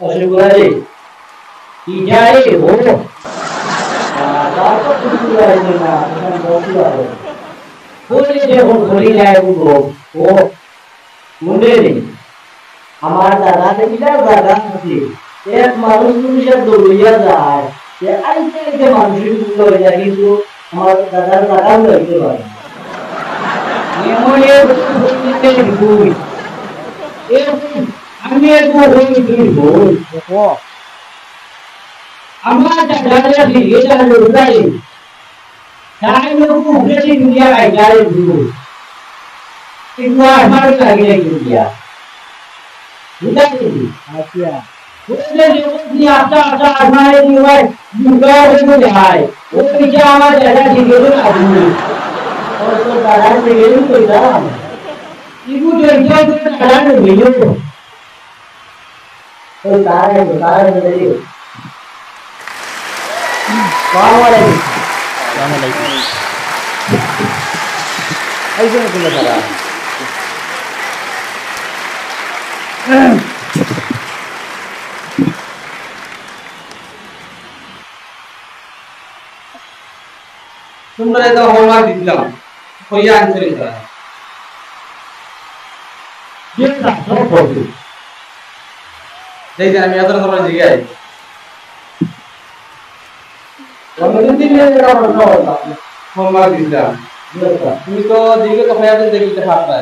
অসুবিধারে কি যায় ও তারপর কিছু লাগে না এখন বসে আছে বলে যখন ঘড়ি যায় ও মুন্ডে নেই আমার দাদা দেখিলা দাদা আছে এক মানুষ পুলিশের দৌড়িয়া যায় যে আইতে আইতে মানুষের বুঝতে হয়ে যায় কিন্তু আমার দাদার দাদা লইতে পারে এমন ভুল আমি একটু ভুল আমার দাদা এটা লড়াই তাই লোক উঠেছে দুনিয়া আইগারে ভুল কিন্তু আমার লাগে দুনিয়া বুঝাইছি আচ্ছা বলে যে আচ্ছা আচ্ছা আমারে দিওয়াই দুর্গা হয়ে যায় ও পিছে আমার দাদা দিগেল আদমি और तो दादा दिगेल কইতা ইগু জয়জা করে দাদা দিগেল তো তারে দেই আসসালামু আলাইকুম আইজনে কোন দাদা তোমরা তো হোমওয়ার্ক দিলাম কইয়া আনসার দিতা যেটা সব পড়ছি দেই আমি আদর করে জিগাই আমি দিন নিয়ে হোমওয়ার্ক দিলাম তুমি তো দিকে তো হয়ে দেখতে পারতা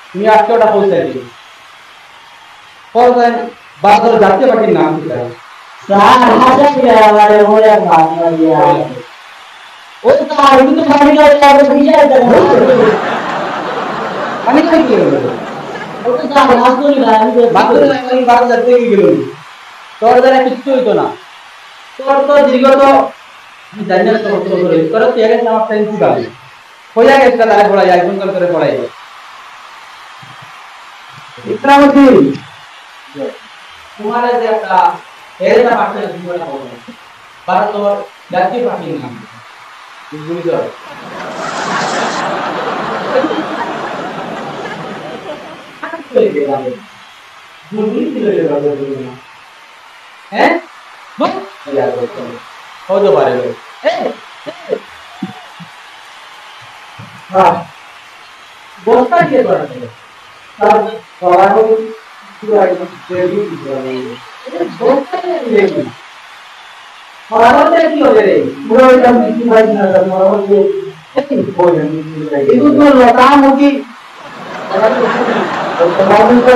তুমি আজকেটা পৌঁছাইলি পরদিন বাদর জাতীয় পার্টির নাম কি স্যার হাজার আমারে ওরে ভাগ মারিয়া ও তো আমি তো পানি লাগে বিজয় দেব পানি খাই কি হলো ও তো যা রাজদুরি বাদর লাগি বাদর জাতীয় কি গেল তোর দ্বারা কিছু হইতো না তোর তো দীর্ঘত আমি জানি না তোর তো করে তোর তো এর নাম প্রিন্সিপাল কইয়া গেছে তারে পড়াই একজন করে পড়াই ইকরামুদ্দিন तुम्हारे যে একটা এরটা পাঠে জীবনটা হবে ভারত তোর জাতীয় পার্টির নাম বুঝলি তো বুঝলি ছিল হ্যাঁ বল ইয়া হতে পারে হ্যাঁ বস্তা দিয়ে করা যায় তার পড়ানো দেবী দিবানি বস্তা দিয়ে পড়ানোতে কি হবে রে পুরো এটা কি ভাই না পড়ানোতে কি বলে এগুলো তো লতা মুখি তোমাদের তো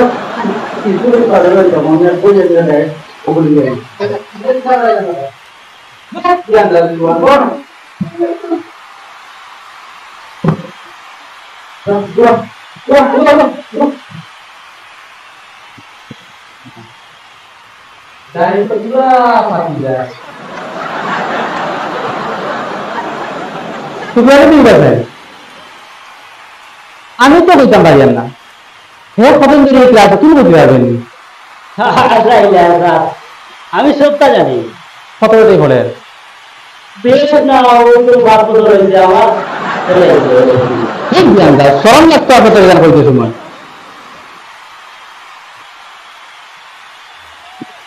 কিছু করে তো মনে পড়ে যায় ওগুলি করে জ্ঞান লাগবে বল dari kedua Fatida. Sebenarnya tidak saya. Anu tu kita bayar na. Heh, kapan jadi kelas tu mesti bayar ni. Ada ya, Ami sebta jadi. Kata dia boleh. Besok na itu baru tu jawab. Ini yang dah. Soal nak tu apa tu yang kau itu semua.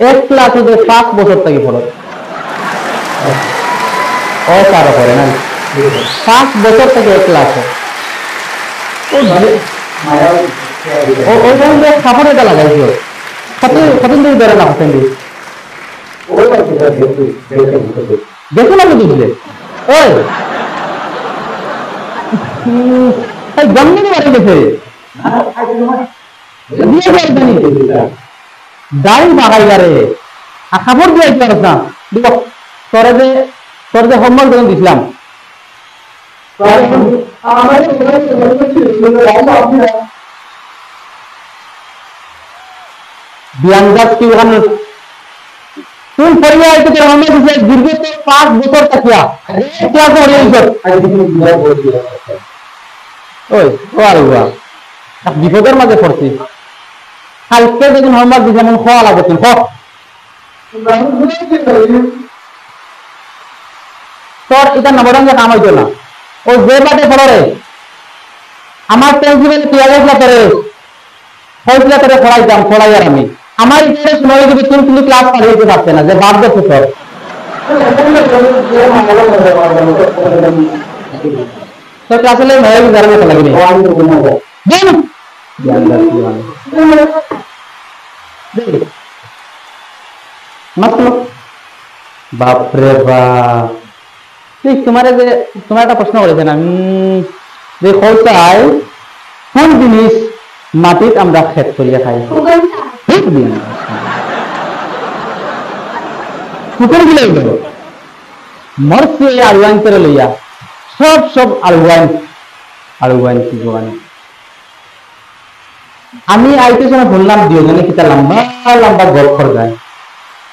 एक class में 5 বছর থেকে পড়ো ও পারো করে না 5 বছর থেকে এক ক্লাস ও মায়া ও যে খাবারে দা লাগাইছো কত দিন ধরে না হতেন ওই দেখো না বুঝলে ওই এই গন্ডি মারি গেছে দিয়ে যাই দাড়ি বাগাই গারে আর খাবার দিয়ে পারছ না দেখো তোর যে হোমওয়ার্ক করে দিছিলাম বিয়াঙ্গাস কি ওখানে তুই পরিবার থেকে হোমওয়ার্ক দিছিস দীর্ঘ 5 বছর থাকিয়া ক্লাস করে ওই ওয়া বিপদের মাঝে পড়ছি কালকে যখন হোমওয়ার্ক দিছি এমন খাওয়া লাগে তুই তোর এটা নবরঙ্গে কাম হইতো না ও যে বাটে পড়ে রে আমার প্রিন্সিপাল কি আগে করে হইছিল তোরে পড়াইতাম পড়াই আর আমি আমার এখানে সময় দিবে তুমি কিন্তু ক্লাস পালিয়ে যেতে পারছে না যে বাদ দেখো তোর তোর ক্লাসে হয়ে যাওয়ার মতো লাগবে মাত্র বাপরে বাপ তোমার যে তোমার একটা প্রশ্ন করেছেন আমি যে খোঁচাই কোন জিনিস মাটিত আমরা খেত করিয়া খাই পুকুর গিলে মরছে আলুয়াইন করে লইয়া সব আলুয়াইন কি জোয়ান আমি আইতে সময় বললাম দুজনে কিতা লম্বা লম্বা গপ কর যায়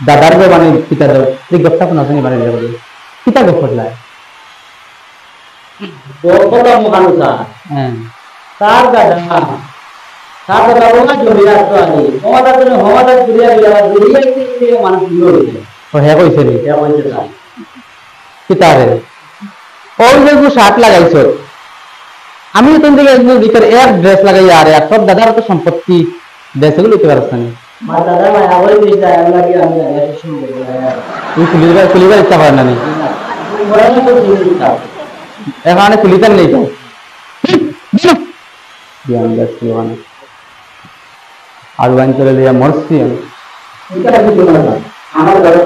দাদার গো মানে কিতা দাও এই গপটা কোন আছে মানে যাবে কিতা গপ কর যায় গপটা মুখানুসা হ্যাঁ তার দাদা বলা জমিরা তো আনি হমাদা জুরিয়া গিয়া মানুষ হইছে ও হ্যাঁ কইছে রে কিতা রে ওই যে শার্ট লাগাইছো আমি তুমি থেকে ভিতরে এক ড্রেস লাগাই আর এক সব দাদার তো সম্পত্তি ড্রেসগুলো লিখতে পারছ না মা দাদা মায়া বই দিছে আমি লাগি আমি আগে শুনবো তুই খুলিবার ইচ্ছা করে না নি এখানে খুলিতাম নেই তো আর ওয়াইন করে দিয়া মরছি আমি আমার দাদা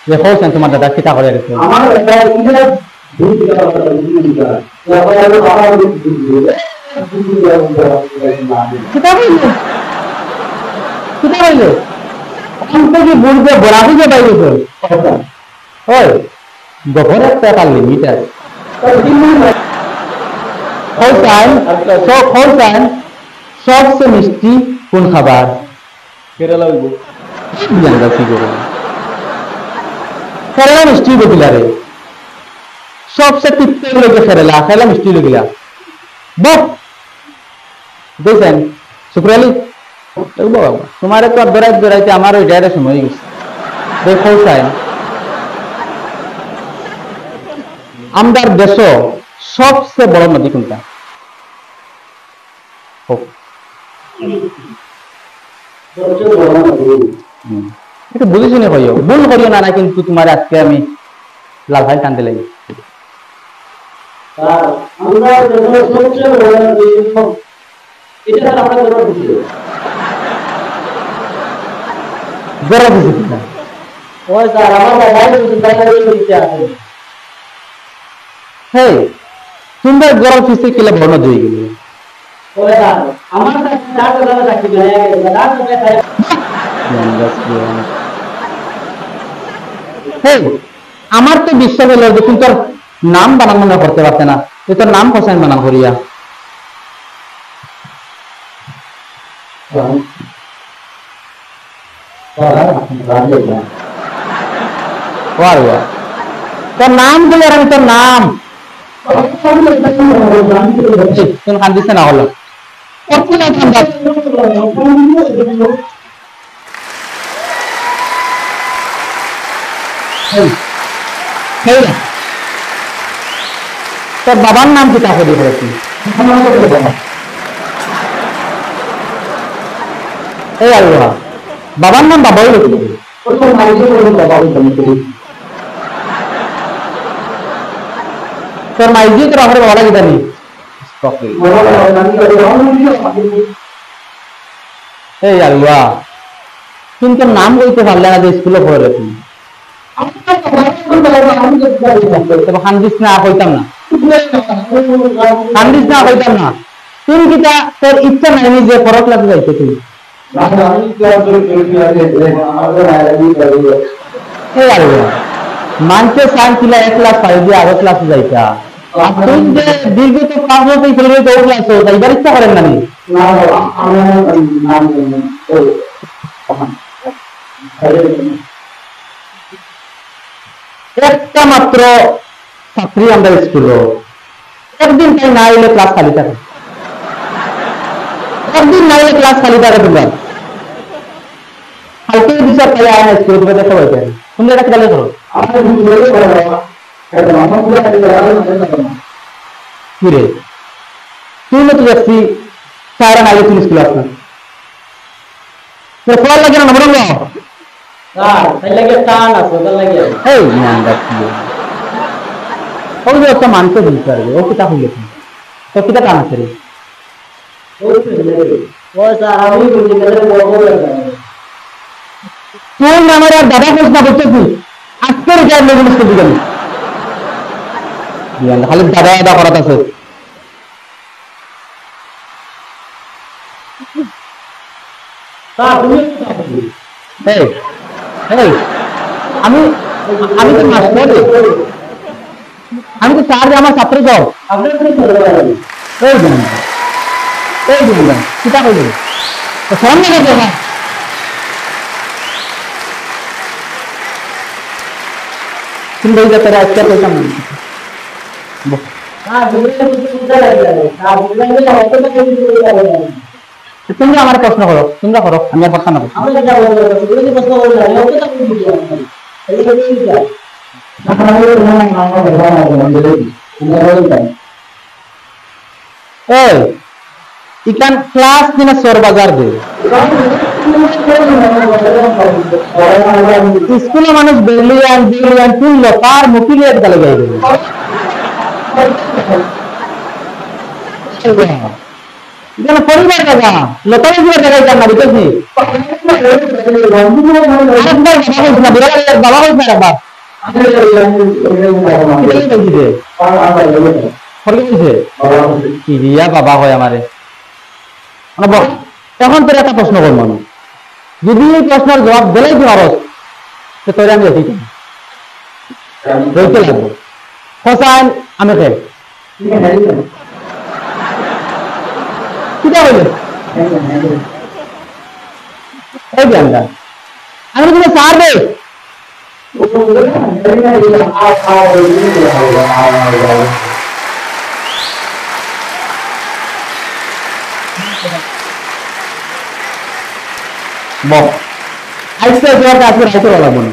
দেখো তোমার দাদা কিতা করে রেখেছে আমার দাদা কিতা হইলো অন্তকে বুঝবে বরাবি যে বাইরে ওই গফর একটা কাল লিমিট আছে सबसे मिष्टी কোন খাবার কেরালা হইব জানবা কি করে কেরালা মিষ্টি বকিলা রে सबसे তিক্ত লাগে কেরালা মিষ্টি লাগিলা বক দেখেন শুক্রালি বাবা তোমার তো দরাইতে আমার ওই ডাইরেক্ট সময় হয়ে গেছে দেখো চাই আমদার দেশ সবচেয়ে বড় নদী কোনটা একটু বুঝে শুনে হইও ভুল করিও না কিন্তু তোমার আজকে আমি লাল ভাই কান্দে লাগি গরম সুন্দর গরম ফিসে কিলে ভর্ণ দিয়ে গেল আমার তো বিশ্বাস হলো যে তুমি তোর নাম বানান মনে করতে পারছে না তুই তোর নাম হোসেন বানান করিয়া তোর নাম বলে আর আমি তোর নাম কান্দিছে না হলো তোর বাবার নাম কি তাকে দিয়ে এই আল্লাহ বাবার নাম বাবাই লিখে তোর মাইজি তোর আমার বাবা কি জানি এই আল্লাহ তুমি তোর নাম বলতে পারলে না যে স্কুলে পড়ে তুমি কান্দিস না কইতাম না তুমি কিটা তোর ইচ্ছা নাই যে পর ক্লাসে যাইতে তুমি মানছে সাইন ছিল এক ক্লাস পাই দিয়ে আরো ক্লাসে যাইতা তুই যে দীর্ঘ তো 5 বছর চলে গেছে ও ক্লাসে যাইবার ইচ্ছা করেন না একটা মাত্র ছাত্রী আমরা স্কুল একদিন তাই না এলে ক্লাস খালি থাকে একদিন না এলে ক্লাস খালি থাকে তোমার কালকে বিচার তাই আয় না স্কুল তুমি দেখা পাইতে তুমি এটা খেলে করো কি রে তুই না তো যাচ্ছি সারা আগে তুমি স্কুল আসনা তোর খোলা লাগে না বলুন স্যার তাই লাগে টান আছে ওটা লাগে এই নান্দা কি ওই যে একটা মানুষের দিতে পারবে ও কিতা হইলেছে তো কিতা টান আছে রে ও স্যার আমি বলি গেলে বড় লাগে তুই আমার আর দাদা কোস না বলতেছি আজকে রিটায়ার লেগে মুসকে দিবেন খালি দাদা দাদা করাত আছে স্যার তুমি এই এই আমি আমি তো মাস্টার আমি তো স্যার আমার ছাত্র যাও আপনার কি করতে পারেন এই দিন কিতা কইলে তো সামনে করতে না তুমি বই যা তেরা আজকে পয়সা মান হ্যাঁ বুঝলে বুঝতে লাগে স্যার বুঝলে হয়তো তো কিছু করতে পারবেন তোমরা আমার প্রশ্ন করো তোমরা করো আমি আর প্রশ্ন করব আমরা যেটা বলবো তুমি কি প্রশ্ন করলে হয়তো তো কিছু বুঝতে পারবেন এই যে কি যা এই ইকান ক্লাস দিনা সর বাজার দে স্কুলে মানুষ বেলিয়ান বিলিয়ান তুই লকার মুকিলিয়াত গালে যাইবে ইকান পরিবার জায়গা লতার জীবন জায়গায় জানা দিতেছি বাবা হইছ না বাবা কি দিয়া বাবা হয় আমারে এখন তোর একটা প্রশ্ন করবো আমি যদি এই প্রশ্নের জবাব দিলেই পারস তো তোরে আমি দেখি বলতে লাগবো হোসাইন আমি খে কিটা হইলে এই জানটা আমি তুমি সার দে বল আজকে জবাব আজকে রাইতে লাগবো না